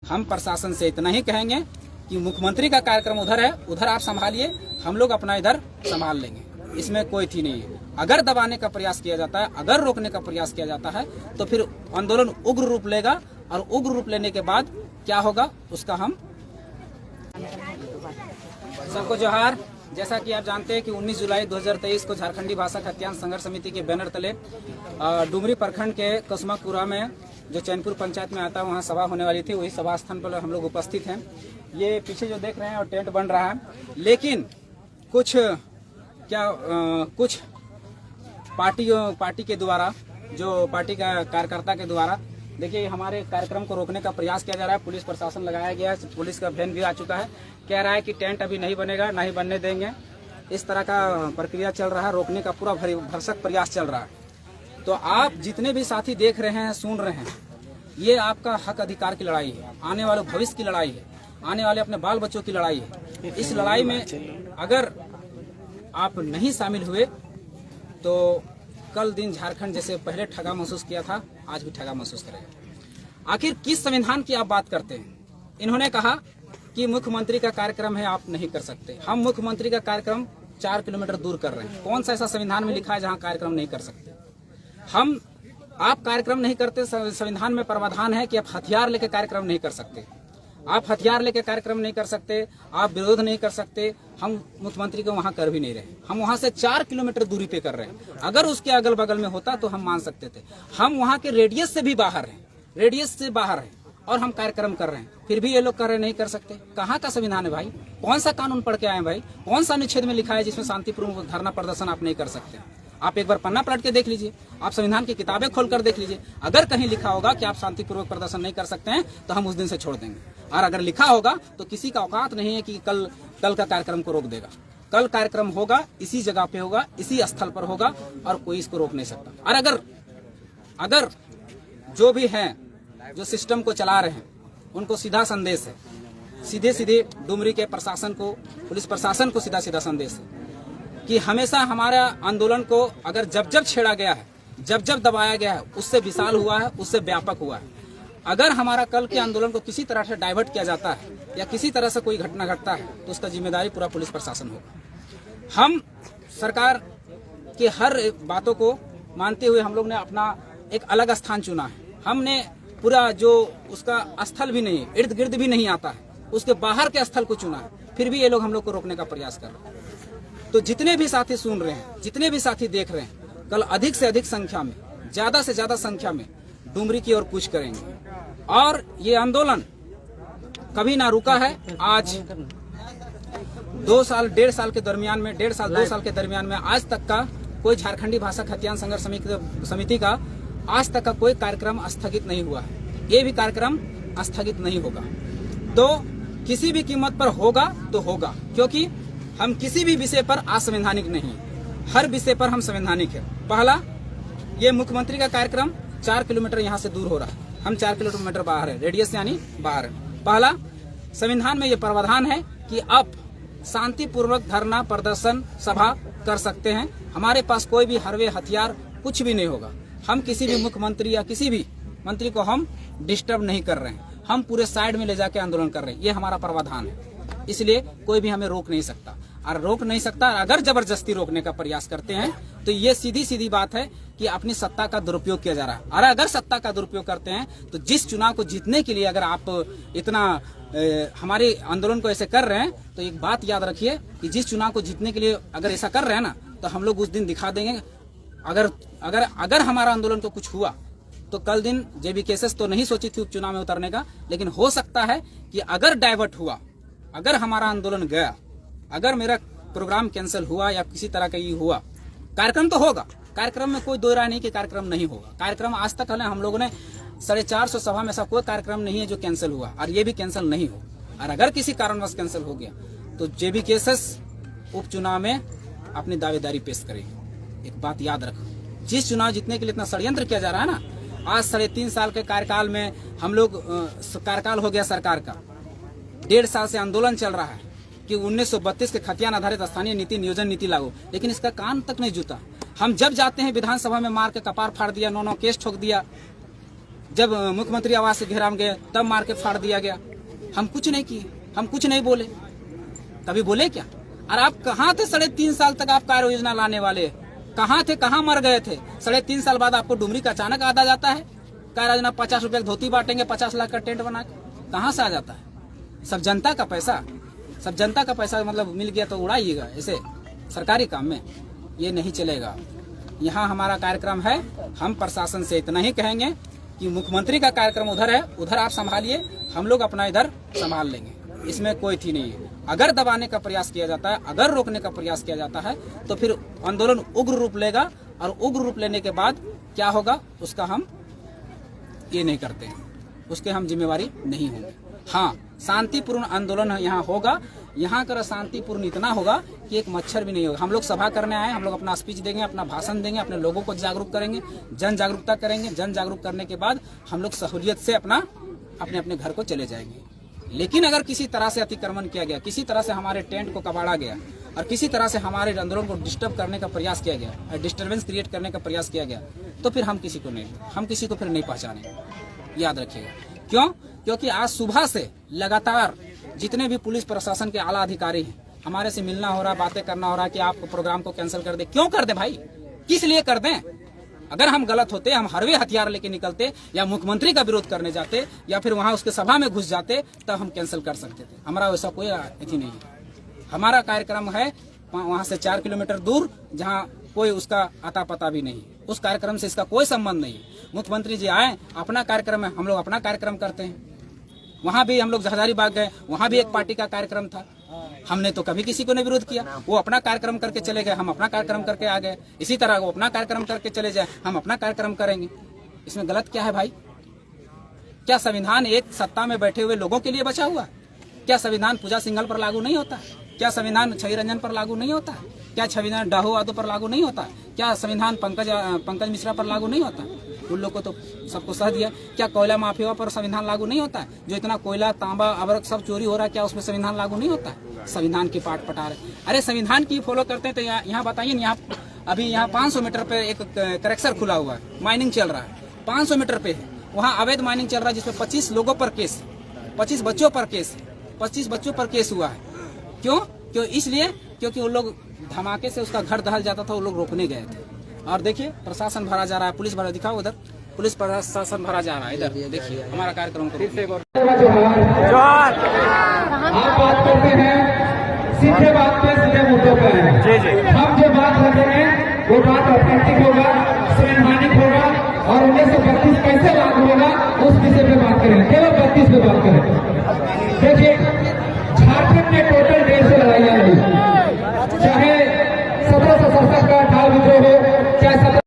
हम प्रशासन से इतना ही कहेंगे कि मुख्यमंत्री का कार्यक्रम उधर है, उधर आप संभालिए, हम लोग अपना इधर संभाल लेंगे, इसमें कोई थी नहीं है। अगर दबाने का प्रयास किया जाता है, अगर रोकने का प्रयास किया जाता है तो फिर आंदोलन उग्र रूप लेगा, और उग्र रूप लेने के बाद क्या होगा उसका हम सबको जोहार। जैसा कि आप जानते हैं कि 19 जुलाई 2023 को झारखंडी भाषा खतियान संघर्ष समिति के बैनर तले डुमरी प्रखंड के कसमापुरा में जो चैनपुर पंचायत में आता है वहाँ सभा होने वाली थी। वही सभा स्थान पर हम लोग उपस्थित हैं। ये पीछे जो देख रहे हैं और टेंट बन रहा है, लेकिन कुछ पार्टी के द्वारा, जो पार्टी का कार्यकर्ता के द्वारा देखिए हमारे कार्यक्रम को रोकने का प्रयास किया जा रहा है। पुलिस प्रशासन लगाया गया है, पुलिस का वैन भी आ चुका है, कह रहा है कि टेंट अभी नहीं बनेगा, नहीं बनने देंगे। इस तरह का प्रक्रिया चल रहा है, रोकने का पूरा भरसक प्रयास चल रहा है। तो आप जितने भी साथी देख रहे हैं, सुन रहे हैं, ये आपका हक अधिकार की लड़ाई है, आने वाले भविष्य की लड़ाई है, आने वाले अपने बाल बच्चों की लड़ाई है। इस लड़ाई में अगर आप नहीं शामिल हुए तो कल दिन झारखंड जैसे पहले ठगा महसूस किया था, आज भी ठगा महसूस करेगा। आखिर किस संविधान की आप बात करते हैं? इन्होंने कहा कि मुख्यमंत्री का कार्यक्रम है, आप नहीं कर सकते। हम मुख्यमंत्री का कार्यक्रम 4 किलोमीटर दूर कर रहे हैं। कौन सा ऐसा संविधान में लिखा है जहां कार्यक्रम नहीं कर सकते? आप कार्यक्रम नहीं करते, संविधान में प्रावधान है कि आप हथियार लेकर कार्यक्रम नहीं कर सकते। आप हथियार लेकर कार्यक्रम नहीं कर सकते, आप विरोध नहीं कर सकते। हम मुख्यमंत्री को वहां कर भी नहीं रहे, हम वहां से 4 किलोमीटर दूरी पे कर रहे हैं। अगर उसके अगल बगल में होता तो हम मान सकते थे। हम वहां के रेडियस से भी बाहर हैं, रेडियस से बाहर हैं और हम कार्यक्रम कर रहे हैं, फिर भी ये लोग कर रहे नहीं कर सकते। कहाँ का संविधान है भाई? कौन सा कानून पढ़ के आए भाई? कौन सा अनुच्छेद में लिखा है जिसमें शांतिपूर्ण धरना प्रदर्शन आप नहीं कर सकते? आप एक बार पन्ना पलट के देख लीजिए, आप संविधान की किताबें खोलकर देख लीजिए। अगर कहीं लिखा होगा कि आप शांतिपूर्वक प्रदर्शन नहीं कर सकते हैं तो हम उस दिन से छोड़ देंगे, और अगर लिखा होगा तो किसी का औकात नहीं है कि कल का कार्यक्रम को रोक देगा। कल कार्यक्रम होगा, इसी जगह पे होगा, इसी स्थल पर होगा, और कोई इसको रोक नहीं सकता। और अगर जो भी हैं, जो सिस्टम को चला रहे हैं, उनको सीधा संदेश है, सीधे डुमरी के प्रशासन को, पुलिस प्रशासन को सीधा संदेश है कि हमेशा हमारा आंदोलन को अगर जब छेड़ा गया है, जब दबाया गया है, उससे विशाल हुआ है, उससे व्यापक हुआ है। अगर हमारा कल के आंदोलन को किसी तरह से डाइवर्ट किया जाता है या किसी तरह से कोई घटना घटता है तो उसका जिम्मेदारी पूरा पुलिस प्रशासन होगा। हम सरकार की हर बातों को मानते हुए हम लोग ने अपना एक अलग स्थान चुना है। हमने पूरा जो उसका स्थल भी नहीं, इर्द गिर्द भी नहीं आता है, उसके बाहर के स्थल को चुना है। फिर भी ये लोग हम लोग को रोकने का प्रयास कर रहे हैं। तो जितने भी साथी सुन रहे हैं, जितने भी साथी देख रहे हैं, कल अधिक से अधिक संख्या में, ज्यादा से ज्यादा संख्या में डुमरी की ओर कूच करेंगे। और ये आंदोलन कभी ना रुका है। आज 2 साल 1.5 साल के दरमियान में, 1.5 साल 2 साल के दरमियान में आज तक का कोई झारखंडी भाषा खतियान संघर्ष समिति का आज तक का कोई कार्यक्रम स्थगित नहीं हुआ है। ये भी कार्यक्रम स्थगित नहीं होगा। तो किसी भी कीमत पर होगा तो होगा, क्योंकि हम किसी भी विषय पर असंवैधानिक नहीं, हर विषय पर हम संवैधानिक है। पहला, ये मुख्यमंत्री का कार्यक्रम 4 किलोमीटर यहाँ से दूर हो रहा है, हम 4 किलोमीटर बाहर है, रेडियस यानी बाहर है। पहला, संविधान में ये प्रावधान है कि आप शांतिपूर्वक धरना प्रदर्शन सभा कर सकते हैं। हमारे पास कोई भी हरवे हथियार कुछ भी नहीं होगा। हम किसी भी मुख्यमंत्री या किसी भी मंत्री को हम डिस्टर्ब नहीं कर रहे हैं, हम पूरे साइड में ले जाके आंदोलन कर रहे हैं। ये हमारा प्रावधान है, इसलिए कोई भी हमें रोक नहीं सकता। और रोक नहीं सकता, अगर जबरदस्ती रोकने का प्रयास करते हैं तो ये सीधी बात है कि अपनी सत्ता का दुरुपयोग किया जा रहा है। और अगर सत्ता का दुरुपयोग करते हैं तो जिस चुनाव को जीतने के लिए अगर आप इतना हमारे आंदोलन को ऐसे कर रहे हैं, तो एक बात याद रखिए कि जिस चुनाव को जीतने के लिए अगर ऐसा कर रहे हैं ना, तो हम लोग उस दिन दिखा देंगे। अगर हमारा आंदोलन को कुछ हुआ तो कल दिन जेबी केसेस तो नहीं सोची थी उपचुनाव में उतरने का, लेकिन हो सकता है कि अगर डाइवर्ट हुआ, अगर हमारा आंदोलन गया, अगर मेरा प्रोग्राम कैंसिल हुआ या किसी तरह का ये हुआ, कार्यक्रम तो होगा, कार्यक्रम में कोई दो राय नहीं कि कार्यक्रम नहीं होगा। कार्यक्रम आज तक हम लोगों ने 450 सभा में ऐसा कोई कार्यक्रम नहीं है जो कैंसिल हुआ, और ये भी कैंसिल नहीं हो। और अगर किसी कारणवश कैंसिल हो गया तो जेबी केसेस उपचुनाव में अपनी दावेदारी पेश करेगी। एक बात याद रखो, जिस चुनाव जीतने के लिए इतना षड्यंत्र किया जा रहा है ना, आज 3.5 साल के कार्यकाल में हम लोग कार्यकाल हो गया सरकार का, 1.5 साल से आंदोलन चल रहा है कि 1932 के खतियान आधारित स्थानीय नीति नियोजन नीति लागू, लेकिन इसका कान तक नहीं जुटा। हम जब जाते हैं विधानसभा में मार के कपार फाड़ दिया, 9 केस ठोक दिया। जब मुख्यमंत्री आवास से घेराव गए तब मार के फाड़ दिया गया। हम कुछ नहीं किए, हम कुछ नहीं बोले, कभी बोले क्या? और आप कहाँ थे 3.5 साल तक? आप कार्य योजना लाने वाले कहाँ थे? कहाँ मर गए थे? 3.5 साल बाद आपको डुमरी का अचानक आधा जाता है। कार्य योजना 50 रुपए की धोती बांटेंगे, 50 लाख का टेंट बना के, कहाँ से आ जाता है? सब जनता का पैसा, सब जनता का पैसा मतलब मिल गया तो उड़ाइएगा ऐसे सरकारी काम में, ये नहीं चलेगा। यहाँ हमारा कार्यक्रम है, हम प्रशासन से इतना ही कहेंगे कि मुख्यमंत्री का कार्यक्रम उधर है, उधर आप संभालिए, हम लोग अपना इधर संभाल लेंगे, इसमें कोई थी नहीं है। अगर दबाने का प्रयास किया जाता है, अगर रोकने का प्रयास किया जाता है तो फिर आंदोलन उग्र रूप लेगा, और उग्र रूप लेने के बाद क्या होगा उसका हम ये नहीं करते हैं, उसके हम जिम्मेवारी नहीं होंगे। हाँ, शांतिपूर्ण आंदोलन यहाँ होगा, यहाँ का शांतिपूर्ण इतना होगा कि एक मच्छर भी नहीं होगा। हम लोग सभा करने आए, हम लोग अपना स्पीच देंगे, अपना भाषण देंगे, अपने लोगों को जागरूक करेंगे, जन जागरूकता करेंगे। जन जागरूक करने के बाद हम लोग सहूलियत से अपने अपने घर को चले जाएंगे। लेकिन अगर किसी तरह से अतिक्रमण किया गया, किसी तरह से हमारे टेंट को कबाड़ा गया और किसी तरह से हमारे आंदोलन को डिस्टर्ब करने का प्रयास किया गया, डिस्टर्बेंस क्रिएट करने का प्रयास किया गया, तो फिर हम किसी को फिर नहीं पहचानेंगे, याद रखिएगा। क्यों? क्योंकि आज सुबह से लगातार जितने भी पुलिस प्रशासन के आला अधिकारी हैं, हमारे से मिलना हो रहा, बातें करना हो रहा कि आप प्रोग्राम को कैंसिल कर दे। क्यों कर दे भाई? किस लिए कर दें? अगर हम गलत होते, हम हरवे हथियार लेके निकलते या मुख्यमंत्री का विरोध करने जाते या फिर वहां उसके सभा में घुस जाते, तब हम कैंसिल कर सकते थे। हमारा वैसा कोई अथी नहीं है। हमारा कार्यक्रम है वहां से 4 किलोमीटर दूर, जहां कोई उसका अता पता भी नहीं, उस कार्यक्रम से इसका कोई संबंध नहीं। मुख्यमंत्री जी आए, अपना कार्यक्रम है, हम लोग अपना कार्यक्रम करते हैं। वहां भी हम लोग हजारीबाग गए, वहां भी एक पार्टी का कार्यक्रम था, हमने तो कभी किसी को नहीं विरोध किया। वो अपना कार्यक्रम करके चले गए, हम अपना कार्यक्रम करके आ गए। इसी तरह वो अपना कार्यक्रम करके चले जाए, हम अपना कार्यक्रम करेंगे। इसमें गलत क्या है भाई? क्या संविधान एक सत्ता में बैठे हुए लोगों के लिए बचा हुआ? क्या संविधान पूजा सिंघल पर लागू नहीं होता? क्या संविधान छवि रंजन पर लागू नहीं होता? क्या संविधान डाहो वादो पर लागू नहीं होता? क्या संविधान पंकज मिश्रा पर लागू नहीं होता? उन लोग को तो सबको सह दिया। क्या कोयला माफिया पर संविधान लागू नहीं होता है? जो इतना कोयला, तांबा, अबरक सब चोरी हो रहा है, क्या उसमें संविधान लागू नहीं होता है? संविधान की पाठ पटा रहे। अरे संविधान की फॉलो करते हैं तो यहाँ बताइए, यहाँ अभी यहाँ 500 मीटर पे एक करेक्सर खुला हुआ है, माइनिंग चल रहा है, 500 मीटर पे है, वहाँ अवैध माइनिंग चल रहा है, जिसमें 25 लोगों पर केस, 25 बच्चों पर केस, 25 बच्चों पर केस हुआ है। क्यों? इसलिए क्योंकि वो लोग धमाके से उसका घर दहल जाता था, वो लोग रोकने गए थे। और देखिए प्रशासन भरा जा रहा है, पुलिस भरा, दिखाओ उधर पुलिस प्रशासन भरा जा रहा है। इधर देखिए हमारा कार्यक्रम को जोहार। आप बात करते हैं सीधे बात पे, सीधे मुद्दों पे है। जी जी। हम जो बात कर रहे हैं वो बात ऑथेंटिक होगा, संवैधानिक होगा, और 1932 कैसे लागू होगा उस विषय पे बात करें, केवल 32 पे बात करें।